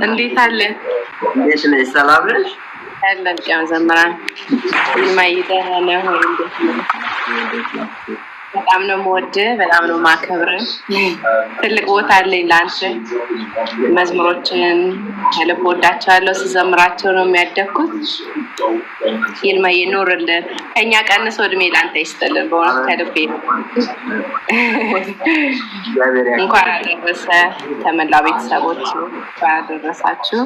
እንዴት አለ? እንዴት ነሽ? ሰላም ነሽ? ያለን ጫው ዘመራን ይማይደህ ነው እንዴት በጣም ነው የምወድህ፣ በጣም ነው የማከብርህ። ትልቅ ቦታ አለኝ ለአንተ። መዝሙሮችን ከልብ ወዳቸዋለሁ፣ ስዘምራቸው ነው የሚያደግኩት። ይልማዬ ኑርልን፣ ከእኛ ቀንሶ እድሜ ለአንተ ይስጥልን። በእውነት ከልቤ እንኳን አደረሰ ከመላው ቤተሰቦች እንኳን አደረሳችሁ።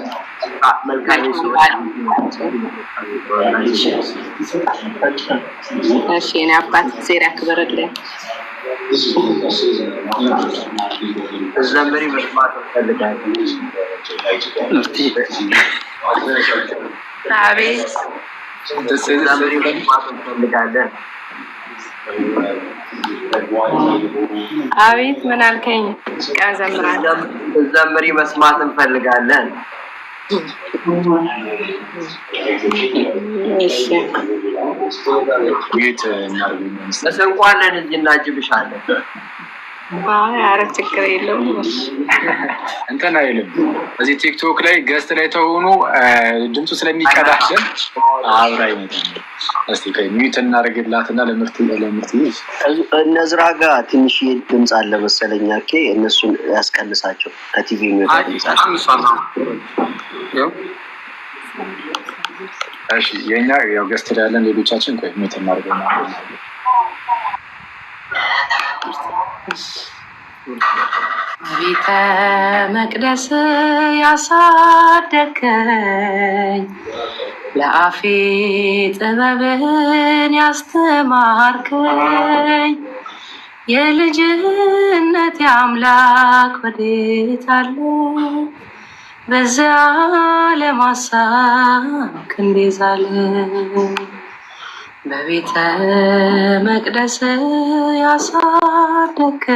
እሺ እኔ አባት ዜር ያክብርልኝ። ዘመሪ መስማት ፈልጋለሁ። አቤት ዘመሪ መስማት ፈልጋለሁ። አቤት ምን አልከኝ? ዘምራለሁ። ዘመሪ መስማት እንፈልጋለን። እሺ ቤት እንኳን እዚህ እናጅብሻለን። ኧረ ችግር የለውም። እንትን አይልም። እዚህ ቲክቶክ ላይ ገስት ላይ ተሆኑ ድምፁ ስለሚቀዳለን አብራ ይመጣል። እስቲ ሚዩት እናደርግላትና ለምርት እነዝራ ጋር ትንሽ ድምፅ አለ መሰለኝ። እነሱን ያስቀንሳቸው። ከቲቪ የሚወጣ ድምፅ አለ። እሺ የኛ ያው ገስት ላይ ያለን ሌሎቻችን ቆይ ሚዩት እናደርግና ቤተ መቅደስ ያሳደከኝ ለአፌ ጥበብን ያስተማርከኝ የልጅነት አምላክ ወዴት አለ? በዚያ ለማሳክ እንዴዛለ በቤተ መቅደስ ያሳደከኝ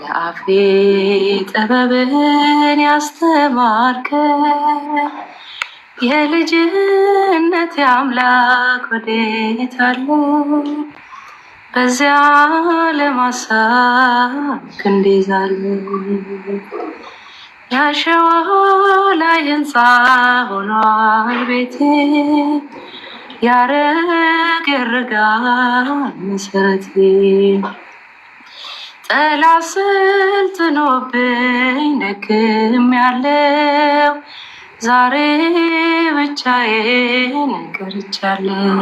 ለአፌ ጥበብን ያስተማርከኝ የልጅነት አምላክ ወዴት አለ? በዚያ ለማሳክ እንዴዛለ ያሸዋ ላይ ህንፃ ሆኗል ቤቴ ያረገርጋል መሰረቴ ጠላት ስልጥኖብኝ ደክም ያለው ዛሬ ብቻዬን ቀርቻለሁ።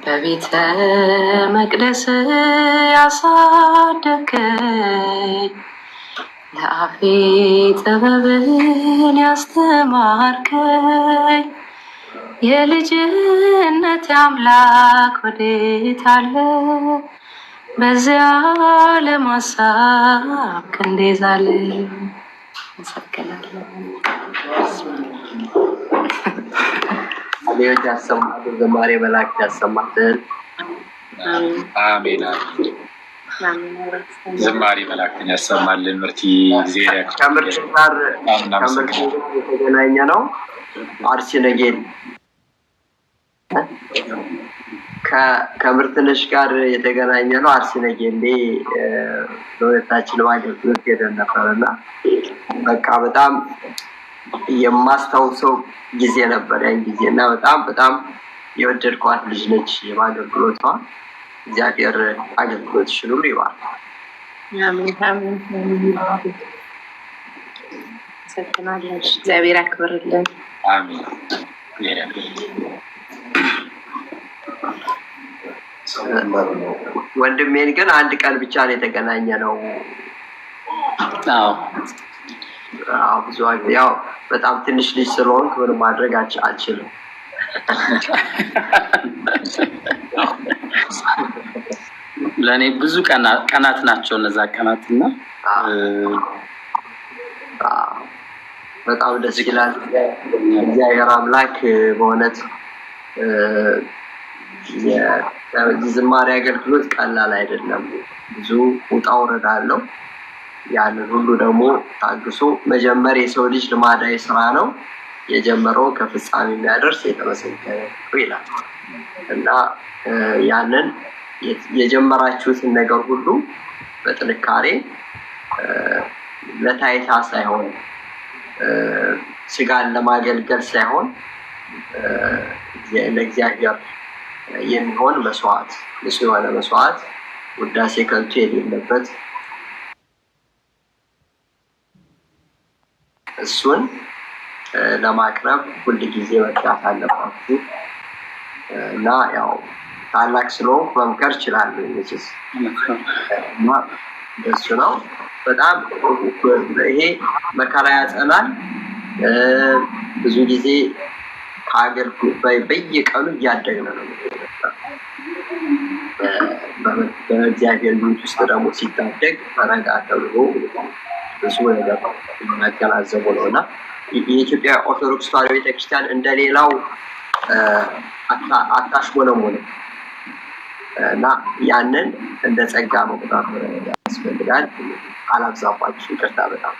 በቤተ መቅደስ ያሳደከኝ ለአፌ ጥበብን ያስተማርከኝ የልጅነት አምላክ ወዴት አለ? በዚያ ለማሳክ እንዴዛለ መሰከናለሁ። አቤት ያሰማል። ዘማሪ መላእክት ያሰማልን። አሜን። ዘማሪ መላእክትን ያሰማልን። ምርቲ ጊዜ ከምርት ጋር የተገናኘ ነው። አርሲ ነገድ ከምርትነሽ ጋር የተገናኘ ነው። አርሲ ነገድ ለሁለታችን አገልግሎት ሄደን ነበርና በቃ በጣም የማስታውሰው ጊዜ ነበር ያን ጊዜ እና በጣም የወደድኳት ልጅ ነች። የማገልግሎቷ እግዚአብሔር አገልግሎትሽን ሁሉ ይባርክ። እግዚአብሔር ያክብርልን። አሜን። ወንድሜን ግን አንድ ቀን ብቻ ነው የተገናኘ ነው። ብዙ ያው በጣም ትንሽ ልጅ ስለሆንክ ምንም ማድረግ አልችልም። ለእኔ ብዙ ቀናት ናቸው እነዛ ቀናትና በጣም ደስ ይላል። እግዚአብሔር አምላክ በእውነት የዝማሬ አገልግሎት ቀላል አይደለም። ብዙ ውጣ ውረድ አለው። ያንን ሁሉ ደግሞ ታግሶ መጀመር የሰው ልጅ ልማዳዊ ስራ ነው። የጀመረው ከፍጻሜ የሚያደርስ የተመሰገነ ይላል እና ያንን የጀመራችሁትን ነገር ሁሉ በጥንካሬ ለታይታ ሳይሆን ስጋን ለማገልገል ሳይሆን ለእግዚአብሔር የሚሆን መስዋዕት ንጹህ የሆነ መስዋዕት ውዳሴ ከንቱ የሌለበት እሱን ለማቅረብ ሁል ጊዜ መጥራት አለባችሁ እና ያው ታላቅ ስለሆንኩ መምከር እችላለሁ እና ደሱ ነው። በጣም ይሄ መከራ ያጸናል። ብዙ ጊዜ ከሀገር በየቀኑ እያደግን ነው። በእግዚአብሔር ቤት ውስጥ ደግሞ ሲታደግ ረጋ ተብሎ ብዙ ነገር የሚያገናዘቡ ነው እና የኢትዮጵያ ኦርቶዶክስ ተዋሕዶ ቤተክርስቲያን እንደሌላው አታሽሞነሙን እና ያንን እንደ ጸጋ መቁጠር ያስፈልጋል። አላብዛባችሁ፣ ይቅርታ። በጣም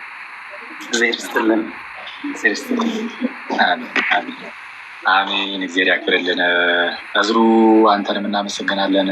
አሜን። እግዚአብሔር ያክብርልን። እዝሩ አንተንም እናመሰግናለን።